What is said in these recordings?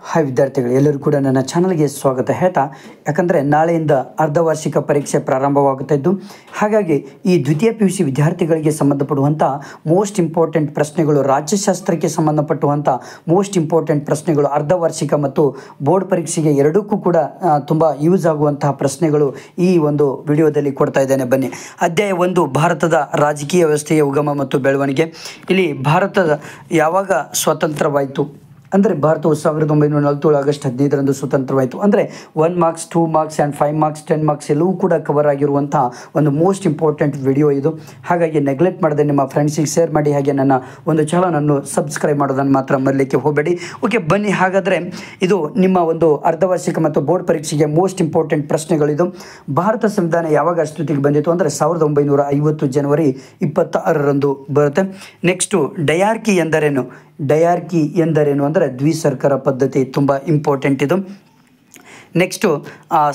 Hi ವಿದ್ಯಾರ್ಥಿಗಳು, ಎಲ್ಲರೂ ಕೂಡ ನನ್ನ ಚಾನಲ್ಗೆ ಸ್ವಾಗತ ಹೇಳ್ತಾ, ಯಾಕಂದರೆ ನಾಳೆಯಿಂದ ಅರ್ಧವಾರ್ಷಿಕ ಪರೀಕ್ಷೆ ಪ್ರಾರಂಭವಾಗುತ್ತಿದ್ದು, ಹಾಗಾಗಿ ಈ ದ್ವಿತೀಯ PUC ವಿದ್ಯಾರ್ಥಿಗಳಿಗೆ ಸಂಬಂಧಪಡುವಂಥ ಮೋಸ್ಟ್ ಇಂಪಾರ್ಟೆಂಟ್ ಪ್ರಶ್ನೆಗಳು, ರಾಜ್ಯಶಾಸ್ತ್ರಕ್ಕೆ ಸಂಬಂಧಪಟ್ಟುವಂಥ ಮೋಸ್ಟ್ ಇಂಪಾರ್ಟೆಂಟ್ ಪ್ರಶ್ನೆಗಳು, ಅರ್ಧವಾರ್ಷಿಕ ಮತ್ತು ಬೋರ್ಡ್ ಪರೀಕ್ಷೆಗೆ ಎರಡಕ್ಕೂ ಕೂಡ ತುಂಬ ಯೂಸ್ ಆಗುವಂತಹ ಪ್ರಶ್ನೆಗಳು ಈ ಒಂದು ವಿಡಿಯೋದಲ್ಲಿ ಕೊಡ್ತಾ ಇದ್ದೇನೆ. ಬನ್ನಿ. ಅಧ್ಯಾಯ 1, ಭಾರತದ ರಾಜಕೀಯ ವ್ಯವಸ್ಥೆಯ ಉಗಮ ಮತ್ತು ಬೆಳವಣಿಗೆ. ಇಲ್ಲಿ ಭಾರತದ ಯಾವಾಗ ಸ್ವಾತಂತ್ರ್ಯವಾಯಿತು ಅಂದರೆ ಭಾರತವು 1947 ಆಗಸ್ಟ್ 15ರಂದು ಸ್ವತಂತ್ರವಾಯಿತು. ಅಂದರೆ 1 marks, 2 marks and 5 marks, 10 marks ಎಲ್ಲವೂ ಕೂಡ ಕವರ್ ಆಗಿರುವಂಥ ಒಂದು ಮೋಸ್ಟ್ ಇಂಪಾರ್ಟೆಂಟ್ ವಿಡಿಯೋ ಇದು. ಹಾಗಾಗಿ ನೆಗ್ಲೆಕ್ಟ್ ಮಾಡದೆ ನಿಮ್ಮ ಫ್ರೆಂಡ್ಸಿಗೆ ಶೇರ್ ಮಾಡಿ, ಹಾಗೆ ನನ್ನ ಒಂದು ಚಾನಲನ್ನು ಸಬ್ಸ್ಕ್ರೈಬ್ ಮಾಡೋದನ್ನು ಮಾತ್ರ ಮರಲಿಕ್ಕೆ ಹೋಗಬೇಡಿ. ಓಕೆ, ಬನ್ನಿ. ಹಾಗಾದರೆ ಇದು ನಿಮ್ಮ ಒಂದು ಅರ್ಧವಾರ್ಷಿಕ ಮತ್ತು ಬೋರ್ಡ್ ಪರೀಕ್ಷೆಗೆ ಮೋಸ್ಟ್ ಇಂಪಾರ್ಟೆಂಟ್ ಪ್ರಶ್ನೆಗಳಿದು. ಭಾರತ ಸಂವಿಧಾನ ಯಾವಾಗ ಅಸ್ತಿತ್ವಕ್ಕೆ ಬಂದಿತ್ತು ಅಂದರೆ 1950 ಜನವರಿ 26ರಂದು ಬರುತ್ತೆ. ನೆಕ್ಸ್ಟು ಡಯಾರ್ಕಿ ಎಂದರೇನು? ಡಯಾರ್ಕಿ ಎಂದರೇನು ಅಂದರೆ ದ್ವಿಸರ್ಕಾರ ಪದ್ಧತಿ, ತುಂಬ ಇಂಪಾರ್ಟೆಂಟ್ ಇದು. ನೆಕ್ಸ್ಟು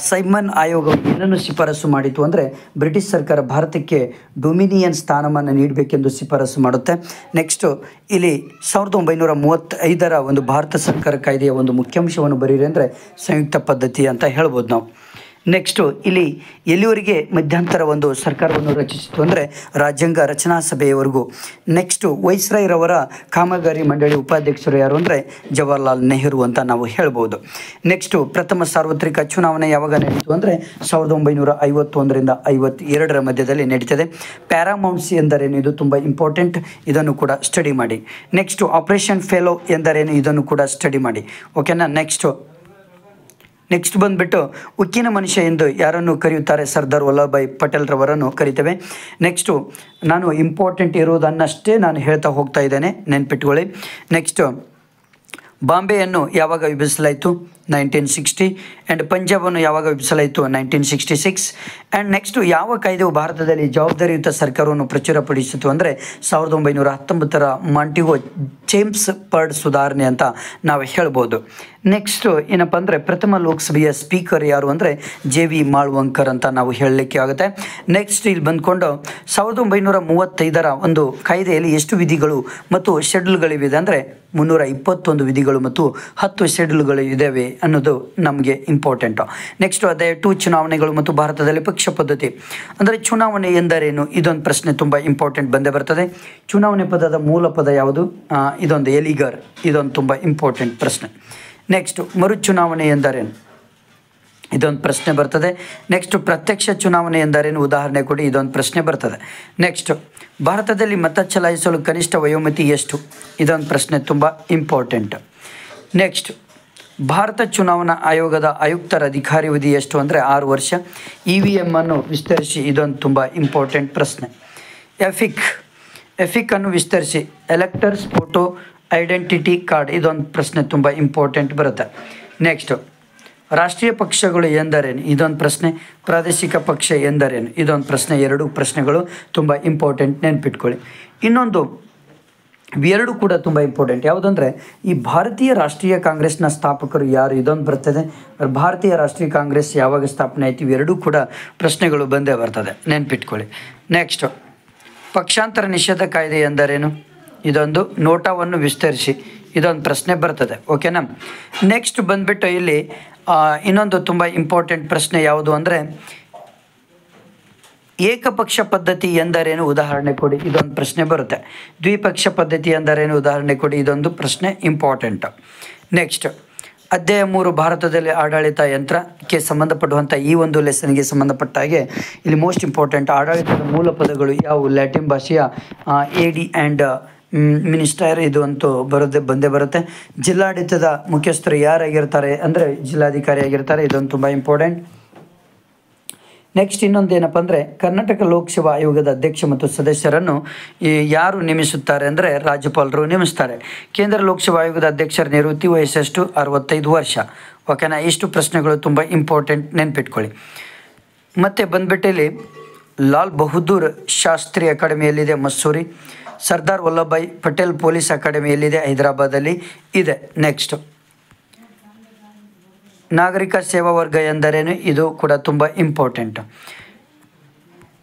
ಸೈಮನ್ ಆಯೋಗವು ಏನನ್ನು ಶಿಫಾರಸು ಮಾಡಿತು ಅಂದರೆ ಬ್ರಿಟಿಷ್ ಸರ್ಕಾರ ಭಾರತಕ್ಕೆ ಡೊಮಿನಿಯನ್ ಸ್ಥಾನಮಾನ ನೀಡಬೇಕೆಂದು ಶಿಫಾರಸು ಮಾಡುತ್ತೆ. ನೆಕ್ಸ್ಟು ಇಲ್ಲಿ 1935ರ ಒಂದು ಭಾರತ ಸರ್ಕಾರ ಕಾಯ್ದೆಯ ಒಂದು ಮುಖ್ಯಾಂಶವನ್ನು ಬರೀರಿ ಅಂದರೆ ಸಂಯುಕ್ತ ಪದ್ಧತಿ ಅಂತ ಹೇಳ್ಬೋದು ನಾವು. ನೆಕ್ಸ್ಟು ಇಲ್ಲಿ ಎಲ್ಲಿವರೆಗೆ ಮಧ್ಯಂತರ ಒಂದು ಸರ್ಕಾರವನ್ನು ರಚಿಸಿತು ಅಂದರೆ ರಾಜ್ಯಾಂಗ ರಚನಾ ಸಭೆಯವರೆಗೂ. ನೆಕ್ಸ್ಟು ವೈಸ್ರಾಯ್ರವರ ಕಾಮಗಾರಿ ಮಂಡಳಿ ಉಪಾಧ್ಯಕ್ಷರು ಯಾರು ಅಂದರೆ ಜವಾಹರ್ಲಾಲ್ ನೆಹರು ಅಂತ ನಾವು ಹೇಳ್ಬೋದು. ನೆಕ್ಸ್ಟು ಪ್ರಥಮ ಸಾರ್ವತ್ರಿಕ ಚುನಾವಣೆ ಯಾವಾಗ ನಡೀತು ಅಂದರೆ 1951ರಿಂದ 52ರ ಮಧ್ಯದಲ್ಲಿ ನಡೀತದೆ. ಪ್ಯಾರಾಮೌಂಟ್ಸ್ ಎಂದರೇನು? ಇದು ತುಂಬ ಇಂಪಾರ್ಟೆಂಟ್, ಇದನ್ನು ಕೂಡ ಸ್ಟಡಿ ಮಾಡಿ. ನೆಕ್ಸ್ಟು ಆಪರೇಷನ್ ಫೆಲೋ ಎಂದರೇನು? ಇದನ್ನು ಕೂಡ ಸ್ಟಡಿ ಮಾಡಿ. ಓಕೆನಾ. ನೆಕ್ಸ್ಟ್ ಬಂದುಬಿಟ್ಟು ಉಕ್ಕಿನ ಮನುಷ್ಯ ಎಂದು ಯಾರನ್ನು ಕರೆಯುತ್ತಾರೆ? ಸರ್ದಾರ್ ವಲ್ಲಭಭಾಯ್ ಪಟೇಲ್ರವರನ್ನು ಕರಿತೇವೆ. ನೆಕ್ಸ್ಟು ನಾನು ಇಂಪಾರ್ಟೆಂಟ್ ಇರುವುದನ್ನಷ್ಟೇ ನಾನು ಹೇಳ್ತಾ ಹೋಗ್ತಾ ಇದ್ದೇನೆ, ನೆನ್ಪಿಟ್ಕೊಳ್ಳಿ. ನೆಕ್ಸ್ಟು ಬಾಂಬೆಯನ್ನು ಯಾವಾಗ ವಿಭಜಿಸಲಾಯಿತು? 1960. ಆ್ಯಂಡ್ ಪಂಜಾಬನ್ನು ಯಾವಾಗ ವಿಭಜಿಸಲಾಯಿತು? 1966. ಆ್ಯಂಡ್ ನೆಕ್ಸ್ಟು ಯಾವ ಕಾಯ್ದೆಯು ಭಾರತದಲ್ಲಿ ಜವಾಬ್ದಾರಿಯುತ ಸರ್ಕಾರವನ್ನು ಪ್ರಚುರಪಡಿಸಿತು ಅಂದರೆ 1919ರ ಮಾಂಟಿಗೋ ಚೇಮ್ಸ್ ಪರ್ಡ್ ಸುಧಾರಣೆ ಅಂತ ನಾವು ಹೇಳ್ಬೋದು. ನೆಕ್ಸ್ಟು ಏನಪ್ಪ ಅಂದರೆ ಪ್ರಥಮ ಲೋಕಸಭೆಯ ಸ್ಪೀಕರ್ ಯಾರು ಅಂದರೆ JV ಮಾಳ್ವಂಕರ್ ಅಂತ ನಾವು ಹೇಳಲಿಕ್ಕೆ ಆಗುತ್ತೆ. ನೆಕ್ಸ್ಟ್ ಇಲ್ಲಿ ಬಂದ್ಕೊಂಡು 1935ರ ಒಂದು ಕಾಯ್ದೆಯಲ್ಲಿ ಎಷ್ಟು ವಿಧಿಗಳು ಮತ್ತು ಶೆಡ್ಯೂಲ್ಗಳಿವೆ ಅಂದರೆ 321 ವಿಧಿಗಳು ಮತ್ತು 10 ಶೆಡ್ಯೂಲ್ಗಳು ಇದ್ದಾವೆ ಅನ್ನೋದು ನಮಗೆ ಇಂಪಾರ್ಟೆಂಟು. ನೆಕ್ಸ್ಟು ಅದೇ 2 ಚುನಾವಣೆಗಳು ಮತ್ತು ಭಾರತದಲ್ಲಿ ಪಕ್ಷ ಪದ್ಧತಿ ಅಂದರೆ ಚುನಾವಣೆ ಎಂದರೇನು? ಇದೊಂದು ಪ್ರಶ್ನೆ ತುಂಬ ಇಂಪಾರ್ಟೆಂಟ್ ಬಂದೇ ಬರ್ತದೆ. ಚುನಾವಣೆ ಪದದ ಮೂಲ ಪದ ಯಾವುದು? ಇದೊಂದು ಎಲಿಗರ್. ಇದೊಂದು ತುಂಬ ಇಂಪಾರ್ಟೆಂಟ್ ಪ್ರಶ್ನೆ. ನೆಕ್ಸ್ಟು ಮರುಚುನಾವಣೆ ಎಂದರೇನು? ಇದೊಂದು ಪ್ರಶ್ನೆ ಬರ್ತದೆ. ನೆಕ್ಸ್ಟು ಪ್ರತ್ಯಕ್ಷ ಚುನಾವಣೆ ಎಂದರೇನು? ಉದಾಹರಣೆ ಕೊಡಿ. ಇದೊಂದು ಪ್ರಶ್ನೆ ಬರ್ತದೆ. ನೆಕ್ಸ್ಟು ಭಾರತದಲ್ಲಿ ಮತ ಚಲಾಯಿಸಲು ಕನಿಷ್ಠ ವಯೋಮಿತಿ ಎಷ್ಟು? ಇದೊಂದು ಪ್ರಶ್ನೆ ತುಂಬ ಇಂಪಾರ್ಟೆಂಟ್. ನೆಕ್ಸ್ಟ್ ಭಾರತ ಚುನಾವಣಾ ಆಯೋಗದ ಆಯುಕ್ತರ ಅಧಿಕಾರಿ ಅವಧಿ ಎಷ್ಟು ಅಂದರೆ 6 ವರ್ಷ. EVM ಅನ್ನು ವಿಸ್ತರಿಸಿ. ಇದೊಂದು ತುಂಬ ಇಂಪಾರ್ಟೆಂಟ್ ಪ್ರಶ್ನೆ. ಎಫಿಕ್ ಅನ್ನು ವಿಸ್ತರಿಸಿ. Electors photo identity card. ಇದೊಂದು ಪ್ರಶ್ನೆ ತುಂಬ ಇಂಪಾರ್ಟೆಂಟ್ ಬರುತ್ತೆ. ನೆಕ್ಸ್ಟು ರಾಷ್ಟ್ರೀಯ ಪಕ್ಷಗಳು ಎಂದರೇನು? ಇದೊಂದು ಪ್ರಶ್ನೆ. ಪ್ರಾದೇಶಿಕ ಪಕ್ಷ ಎಂದರೇನು? ಇದೊಂದು ಪ್ರಶ್ನೆ. 2 ಪ್ರಶ್ನೆಗಳು ತುಂಬ ಇಂಪಾರ್ಟೆಂಟ್, ನೆನ್ಪಿಟ್ಕೊಳ್ಳಿ. ಇನ್ನೊಂದು ಇವೆರಡು ಕೂಡ ತುಂಬ ಇಂಪಾರ್ಟೆಂಟ್. ಯಾವುದಂದರೆ ಈ ಭಾರತೀಯ ರಾಷ್ಟ್ರೀಯ ಕಾಂಗ್ರೆಸ್ನ ಸ್ಥಾಪಕರು ಯಾರು? ಇದೊಂದು ಬರ್ತದೆ. ಭಾರತೀಯ ರಾಷ್ಟ್ರೀಯ ಕಾಂಗ್ರೆಸ್ ಯಾವಾಗ ಸ್ಥಾಪನೆ ಆಯಿತು? ಇವೆರಡೂ ಕೂಡ ಪ್ರಶ್ನೆಗಳು ಬಂದೇ ಬರ್ತದೆ, ನೆನ್ಪಿಟ್ಕೊಳ್ಳಿ. ನೆಕ್ಸ್ಟು ಪಕ್ಷಾಂತರ ನಿಷೇಧ ಕಾಯ್ದೆ ಎಂದರೇನು? ಇದೊಂದು. ನೋಟಾವನ್ನು ವಿಸ್ತರಿಸಿ. ಇದೊಂದು ಪ್ರಶ್ನೆ ಬರ್ತದೆ. ಓಕೆನಾ. ನೆಕ್ಸ್ಟ್ ಬಂದುಬಿಟ್ಟು ಇಲ್ಲಿ ಇನ್ನೊಂದು ತುಂಬ ಇಂಪಾರ್ಟೆಂಟ್ ಪ್ರಶ್ನೆ ಯಾವುದು ಅಂದರೆ ಏಕಪಕ್ಷ ಪದ್ಧತಿ ಎಂದರೇನು? ಉದಾಹರಣೆ ಕೊಡಿ. ಇದೊಂದು ಪ್ರಶ್ನೆ ಬರುತ್ತೆ. ದ್ವಿಪಕ್ಷ ಪದ್ಧತಿ ಎಂದರೇನು? ಉದಾಹರಣೆ ಕೊಡಿ. ಇದೊಂದು ಪ್ರಶ್ನೆ ಇಂಪಾರ್ಟೆಂಟ್. ನೆಕ್ಸ್ಟ್ ಅಧ್ಯಾಯ 3, ಭಾರತದಲ್ಲಿ ಆಡಳಿತ ಯಂತ್ರಕ್ಕೆ ಸಂಬಂಧಪಡುವಂಥ ಈ ಒಂದು ಲೆಸನ್ಗೆ ಸಂಬಂಧಪಟ್ಟ ಹಾಗೆ ಇಲ್ಲಿ ಮೋಸ್ಟ್ ಇಂಪಾರ್ಟೆಂಟ್ ಆಡಳಿತದ ಮೂಲ ಪದಗಳು ಯಾವುವು? ಲ್ಯಾಟಿನ್ ಭಾಷೆಯ AD ಆ್ಯಂಡ್ ಮಿನಿಸ್ಟರ್ ಇದು ಅಂತೂ ಬಂದೇ ಬರುತ್ತೆ. ಜಿಲ್ಲಾಡಳಿತದ ಮುಖ್ಯಸ್ಥರು ಯಾರಾಗಿರ್ತಾರೆ ಅಂದರೆ ಜಿಲ್ಲಾಧಿಕಾರಿ ಆಗಿರ್ತಾರೆ. ಇದೊಂದು ತುಂಬ ಇಂಪಾರ್ಟೆಂಟ್. ನೆಕ್ಸ್ಟ್ ಇನ್ನೊಂದು ಏನಪ್ಪ ಅಂದರೆ ಕರ್ನಾಟಕ ಲೋಕಸೇವಾ ಆಯೋಗದ ಅಧ್ಯಕ್ಷ ಮತ್ತು ಸದಸ್ಯರನ್ನು ಯಾರು ನೇಮಿಸುತ್ತಾರೆ ಅಂದರೆ ರಾಜ್ಯಪಾಲರು ನೇಮಿಸ್ತಾರೆ. ಕೇಂದ್ರ ಲೋಕಸೇವಾ ಆಯೋಗದ ಅಧ್ಯಕ್ಷರ ನಿವೃತ್ತಿ ವಯಸ್ಸೆಷ್ಟು? 65 ವರ್ಷ. ಓಕೆನಾ. ಇಷ್ಟು ಪ್ರಶ್ನೆಗಳು ತುಂಬ ಇಂಪಾರ್ಟೆಂಟ್, ನೆನ್ಪಿಟ್ಕೊಳ್ಳಿ. ಮತ್ತು ಬಂದ್ಬಿಟ್ಟಲ್ಲಿ ಲಾಲ್ ಬಹದ್ದೂರ್ ಶಾಸ್ತ್ರಿ ಅಕಾಡೆಮಿಯಲ್ಲಿದೆ, ಮಸ್ಸೂರಿ. ಸರ್ದಾರ್ ವಲ್ಲಭಭಾಯ್ ಪಟೇಲ್ ಪೊಲೀಸ್ ಅಕಾಡೆಮಿಯಲ್ಲಿದೆ, ಹೈದರಾಬಾದಲ್ಲಿ ಇದೆ. ನೆಕ್ಸ್ಟು ನಾಗರಿಕ ಸೇವಾ ವರ್ಗ ಎಂದರೇನು? ಇದು ಕೂಡ ತುಂಬ ಇಂಪಾರ್ಟೆಂಟ್.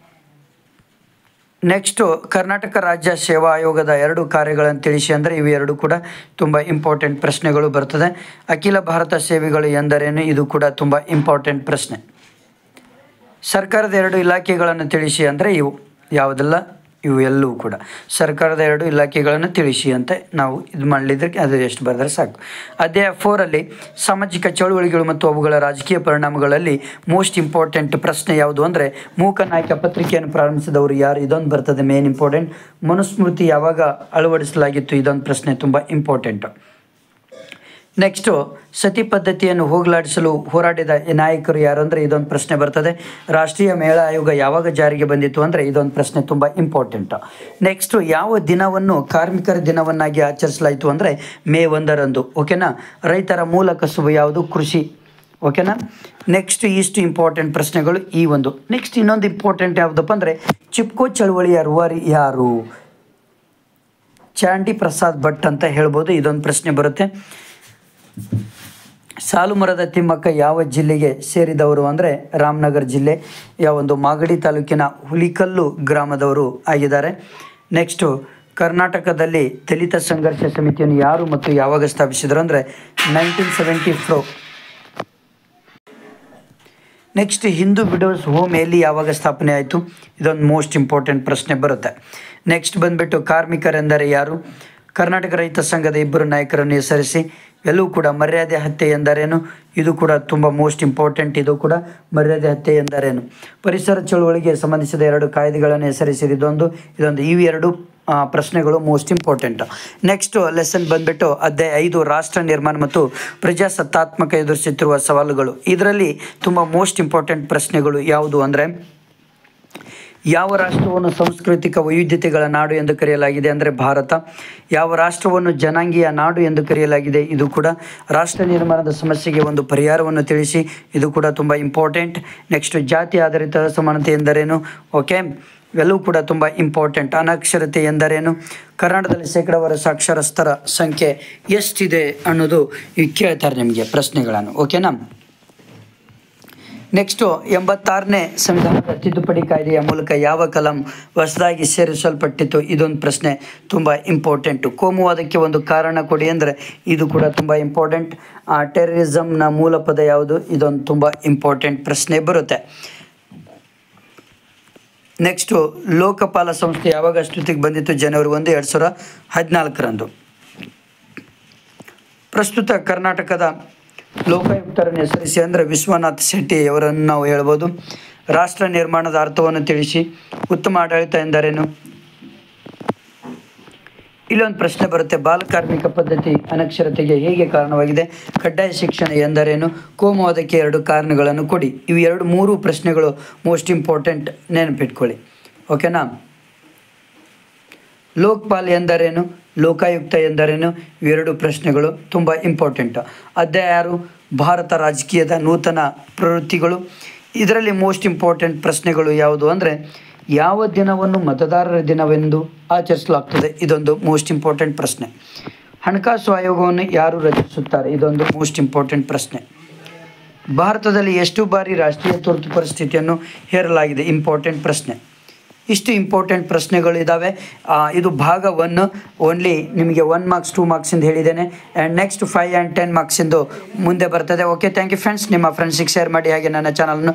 ನೆಕ್ಸ್ಟು ಕರ್ನಾಟಕ ರಾಜ್ಯ ಸೇವಾ ಆಯೋಗದ 2 ಕಾರ್ಯಗಳನ್ನು ತಿಳಿಸಿ ಅಂದರೆ ಇವು 2 ಕೂಡ ತುಂಬ ಇಂಪಾರ್ಟೆಂಟ್ ಪ್ರಶ್ನೆಗಳು ಬರ್ತದೆ. ಅಖಿಲ ಭಾರತ ಸೇವೆಗಳು ಎಂದರೇನು, ಇದು ಕೂಡ ತುಂಬ ಇಂಪಾರ್ಟೆಂಟ್ ಪ್ರಶ್ನೆ. ಸರ್ಕಾರದ 2 ಇಲಾಖೆಗಳನ್ನು ತಿಳಿಸಿ ಅಂದರೆ ಇವು ಯಾವುದೆಲ್ಲ, ಇವು ಎಲ್ಲವೂ ಕೂಡ ಸರ್ಕಾರದ 2 ಇಲಾಖೆಗಳನ್ನು ತಿಳಿಸಿ ಅಂತ ನಾವು ಇದು ಮಾಡಲಿದ್ರೆ ಅದು ಎಷ್ಟು ಬರೆದರೆ ಸಾಕು. ಅಧ್ಯಾಯ 4ರಲ್ಲಿ ಸಾಮಾಜಿಕ ಚಳುವಳಿಗಳು ಮತ್ತು ಅವುಗಳ ರಾಜಕೀಯ ಪರಿಣಾಮಗಳಲ್ಲಿ ಮೋಸ್ಟ್ ಇಂಪಾರ್ಟೆಂಟ್ ಪ್ರಶ್ನೆ ಯಾವುದು ಅಂದರೆ ಮೂಕನಾಯಕ ಪತ್ರಿಕೆಯನ್ನು ಪ್ರಾರಂಭಿಸಿದವರು ಯಾರು, ಇದೊಂದು ಬರ್ತದೆ ಮೇನ್ ಇಂಪಾರ್ಟೆಂಟ್. ಮನುಸ್ಮೃತಿ ಯಾವಾಗ ಅಳವಡಿಸಲಾಗಿತ್ತು, ಇದೊಂದು ಪ್ರಶ್ನೆ ತುಂಬ ಇಂಪಾರ್ಟೆಂಟು. ನೆಕ್ಸ್ಟು ಸತಿ ಪದ್ಧತಿಯನ್ನು ಹೋಗಲಾಡಿಸಲು ಹೋರಾಡಿದ ನಾಯಕರು ಯಾರು ಅಂದರೆ ಇದೊಂದು ಪ್ರಶ್ನೆ ಬರ್ತದೆ. ರಾಷ್ಟ್ರೀಯ ಮಹಿಳಾ ಆಯೋಗ ಯಾವಾಗ ಜಾರಿಗೆ ಬಂದಿತ್ತು ಅಂದರೆ ಇದೊಂದು ಪ್ರಶ್ನೆ ತುಂಬ ಇಂಪಾರ್ಟೆಂಟು. ನೆಕ್ಸ್ಟು ಯಾವ ದಿನವನ್ನು ಕಾರ್ಮಿಕರ ದಿನವನ್ನಾಗಿ ಆಚರಿಸಲಾಯಿತು ಅಂದರೆ ಮೇ 1ರಂದು. ಓಕೆನಾ. ರೈತರ ಮೂಲ ಕಸುಬು ಯಾವುದು, ಕೃಷಿ. ಓಕೆನಾ. ನೆಕ್ಸ್ಟ್ ಇಷ್ಟು ಇಂಪಾರ್ಟೆಂಟ್ ಪ್ರಶ್ನೆಗಳು ಈ ಒಂದು. ನೆಕ್ಸ್ಟ್ ಇನ್ನೊಂದು ಇಂಪಾರ್ಟೆಂಟ್ ಯಾವುದಪ್ಪ ಅಂದರೆ ಚಿಪ್ಕೋ ಚಳುವಳಿಯ ರೂವಾರಿ ಯಾರು, ಚಾಂಡಿ ಪ್ರಸಾದ್ ಭಟ್ ಅಂತ ಹೇಳ್ಬೋದು. ಇದೊಂದು ಪ್ರಶ್ನೆ ಬರುತ್ತೆ. ಸಾಲುಮರದ ತಿಮ್ಮಕ್ಕ ಯಾವ ಜಿಲ್ಲೆಗೆ ಸೇರಿದವರು ಅಂದರೆ ರಾಮನಗರ ಜಿಲ್ಲೆ, ಒಂದು ಮಾಗಡಿ ತಾಲೂಕಿನ ಹುಲಿಕಲ್ಲು ಗ್ರಾಮದವರು ಆಗಿದ್ದಾರೆ. ನೆಕ್ಸ್ಟು ಕರ್ನಾಟಕದಲ್ಲಿ ದಲಿತ ಸಂಘರ್ಷ ಸಮಿತಿಯನ್ನು ಯಾರು ಮತ್ತು ಯಾವಾಗ ಸ್ಥಾಪಿಸಿದರು ಅಂದರೆ 1974. ನೆಕ್ಸ್ಟ್ ಹಿಂದೂ ವಿಡೋಸ್ ಹೋಮ್ ಎಲ್ಲಿ ಯಾವಾಗ ಸ್ಥಾಪನೆ ಆಯಿತು, ಇದೊಂದು ಮೋಸ್ಟ್ ಇಂಪಾರ್ಟೆಂಟ್ ಪ್ರಶ್ನೆ ಬರುತ್ತೆ. ನೆಕ್ಸ್ಟ್ ಬಂದುಬಿಟ್ಟು ಕಾರ್ಮಿಕರೆಂದರೆ ಯಾರು, ಕರ್ನಾಟಕ ರೈತ ಸಂಘದ 2 ನಾಯಕರನ್ನು ಹೆಸರಿಸಿ. ಎಲ್ಲವೂ ಕೂಡ ಮರ್ಯಾದೆ ಹತ್ಯೆ ಎಂದರೇನು, ಇದು ಕೂಡ ತುಂಬ ಮೋಸ್ಟ್ ಇಂಪಾರ್ಟೆಂಟ್. ಇದು ಕೂಡ ಮರ್ಯಾದೆ ಹತ್ಯೆ ಎಂದರೇನು. ಪರಿಸರ ಚಳುವಳಿಗೆ ಸಂಬಂಧಿಸಿದ 2 ಕಾಯ್ದೆಗಳನ್ನು ಹೆಸರಿಸಿದ ಇದೊಂದು ಇವು 2 ಪ್ರಶ್ನೆಗಳು ಮೋಸ್ಟ್ ಇಂಪಾರ್ಟೆಂಟ್. ನೆಕ್ಸ್ಟು ಲೆಸನ್ ಬಂದುಬಿಟ್ಟು ಅಧ್ಯಾಯ 5 ರಾಷ್ಟ್ರ ನಿರ್ಮಾಣ ಮತ್ತು ಪ್ರಜಾಸತ್ತಾತ್ಮಕ ಎದುರಿಸುತ್ತಿರುವ ಸವಾಲುಗಳು. ಇದರಲ್ಲಿ ತುಂಬ ಮೋಸ್ಟ್ ಇಂಪಾರ್ಟೆಂಟ್ ಪ್ರಶ್ನೆಗಳು ಯಾವುದು ಅಂದರೆ ಯಾವ ರಾಷ್ಟ್ರವನ್ನು ಸಾಂಸ್ಕೃತಿಕ ವೈವಿಧ್ಯತೆಗಳ ನಾಡು ಎಂದು ಕರೆಯಲಾಗಿದೆ ಅಂದರೆ ಭಾರತ. ಯಾವ ರಾಷ್ಟ್ರವನ್ನು ಜನಾಂಗೀಯ ನಾಡು ಎಂದು ಕರೆಯಲಾಗಿದೆ, ಇದು ಕೂಡ. ರಾಷ್ಟ್ರ ನಿರ್ಮಾಣದ ಸಮಸ್ಯೆಗೆ ಒಂದು ಪರಿಹಾರವನ್ನು ತಿಳಿಸಿ, ಇದು ಕೂಡ ತುಂಬ ಇಂಪಾರ್ಟೆಂಟ್. ನೆಕ್ಸ್ಟ್ ಜಾತಿ ಆಧಾರಿತ ಸಮಾನತೆ ಎಂದರೇನು, ಓಕೆ, ಇವೆಲ್ಲವೂ ಕೂಡ ತುಂಬ ಇಂಪಾರ್ಟೆಂಟ್. ಅನಕ್ಷರತೆ ಎಂದರೇನು, ಕರ್ನಾಟಕದಲ್ಲಿ ಶೇಕಡಾವಾರು ಸಾಕ್ಷರಸ್ಥರ ಸಂಖ್ಯೆ ಎಷ್ಟಿದೆ ಅನ್ನೋದು ಕೇಳ್ತಾರೆ ನಿಮಗೆ ಪ್ರಶ್ನೆಗಳನ್ನು. ಓಕೆನಾ. ನೆಕ್ಸ್ಟು 86ನೇ ಸಂವಿಧಾನದ ತಿದ್ದುಪಡಿ ಕಾಯ್ದೆಯ ಮೂಲಕ ಯಾವ ಕಲಂ ಹೊಸದಾಗಿ ಸೇರಿಸಲ್ಪಟ್ಟಿತು, ಇದೊಂದು ಪ್ರಶ್ನೆ ತುಂಬ ಇಂಪಾರ್ಟೆಂಟು. ಕೋಮುವಾದಕ್ಕೆ ಒಂದು ಕಾರಣ ಕೊಡಿ ಅಂದರೆ ಇದು ಕೂಡ ತುಂಬ ಇಂಪಾರ್ಟೆಂಟ್. ಟೆರರಿಸಮ್ನ ಮೂಲ ಪದ ಯಾವುದು, ಇದೊಂದು ತುಂಬ ಇಂಪಾರ್ಟೆಂಟ್ ಪ್ರಶ್ನೆ ಬರುತ್ತೆ. ನೆಕ್ಸ್ಟು ಲೋಕಪಾಲ ಸಂಸ್ಥೆ ಯಾವಾಗ ಅಸ್ತಿತ್ವಕ್ಕೆ ಬಂದಿತ್ತು, ಜನವರಿ 1, 2014ರಂದು. ಪ್ರಸ್ತುತ ಕರ್ನಾಟಕದ ಲೋಕಾಯುಕ್ತರನ್ನು ಹೆಸರಿಸಿ ಅಂದರೆ ವಿಶ್ವನಾಥ್ ಶೆಟ್ಟಿ ಅವರನ್ನು ನಾವು ಹೇಳ್ಬೋದು. ರಾಷ್ಟ್ರ ನಿರ್ಮಾಣದ ಅರ್ಥವನ್ನು ತಿಳಿಸಿ. ಉತ್ತಮ ಆಡಳಿತ ಎಂದರೇನು, ಇಲ್ಲೊಂದು ಪ್ರಶ್ನೆ ಬರುತ್ತೆ. ಬಾಲಕಾರ್ಮಿಕ ಪದ್ಧತಿ ಅನಕ್ಷರತೆಗೆ ಹೇಗೆ ಕಾರಣವಾಗಿದೆ, ಕಡ್ಡಾಯ ಶಿಕ್ಷಣ ಎಂದರೇನು, ಕೋಮುವಾದಕ್ಕೆ 2 ಕಾರಣಗಳನ್ನು ಕೊಡಿ. ಇವು 3 ಪ್ರಶ್ನೆಗಳು ಮೋಸ್ಟ್ ಇಂಪಾರ್ಟೆಂಟ್, ನೆನಪಿಟ್ಕೊಳ್ಳಿ. ಓಕೆನಾ. ಲೋಕಪಾಲ್ ಎಂದರೇನು, ಲೋಕಾಯುಕ್ತ ಎಂದರೇನು, ಇವೆರಡು ಪ್ರಶ್ನೆಗಳು ತುಂಬ ಇಂಪಾರ್ಟೆಂಟ್. ಅಧ್ಯಾಯ 6 ಭಾರತ ರಾಜಕೀಯದ ನೂತನ ಪ್ರವೃತ್ತಿಗಳು. ಇದರಲ್ಲಿ ಮೋಸ್ಟ್ ಇಂಪಾರ್ಟೆಂಟ್ ಪ್ರಶ್ನೆಗಳು ಯಾವುದು ಅಂದರೆ ಯಾವ ದಿನವನ್ನು ಮತದಾರರ ದಿನವೆಂದು ಆಚರಿಸಲಾಗ್ತದೆ, ಇದೊಂದು ಮೋಸ್ಟ್ ಇಂಪಾರ್ಟೆಂಟ್ ಪ್ರಶ್ನೆ. ಹಣಕಾಸು ಆಯೋಗವನ್ನು ಯಾರು ರಚಿಸುತ್ತಾರೆ, ಇದೊಂದು ಮೋಸ್ಟ್ ಇಂಪಾರ್ಟೆಂಟ್ ಪ್ರಶ್ನೆ. ಭಾರತದಲ್ಲಿ ಎಷ್ಟು ಬಾರಿ ರಾಷ್ಟ್ರೀಯ ತುರ್ತು ಪರಿಸ್ಥಿತಿಯನ್ನು ಹೇರಲಾಗಿದೆ, ಇಂಪಾರ್ಟೆಂಟ್ ಪ್ರಶ್ನೆ. ಇಷ್ಟು ಇಂಪಾರ್ಟೆಂಟ್ ಪ್ರಶ್ನೆಗಳು ಇದ್ದಾವೆ. ಇದು ಭಾಗ 1 ಓನ್ಲಿ ನಿಮಗೆ 1 ಮಾರ್ಕ್ಸ್ 2 ಮಾರ್ಕ್ಸಿಂದ ಹೇಳಿದ್ದೇನೆ. ಆ್ಯಂಡ್ ನೆಕ್ಸ್ಟ್ 5 ಆ್ಯಂಡ್ 10 ಮಾರ್ಕ್ಸಿಂದು ಮುಂದೆ ಬರ್ತದೆ. Okay, thank you friends. ನಿಮ್ಮ ಫ್ರೆಂಡ್ಸಿಗೆ ಶೇರ್ ಮಾಡಿ, ಹಾಗೆ ನನ್ನ ಚಾನಲನ್ನು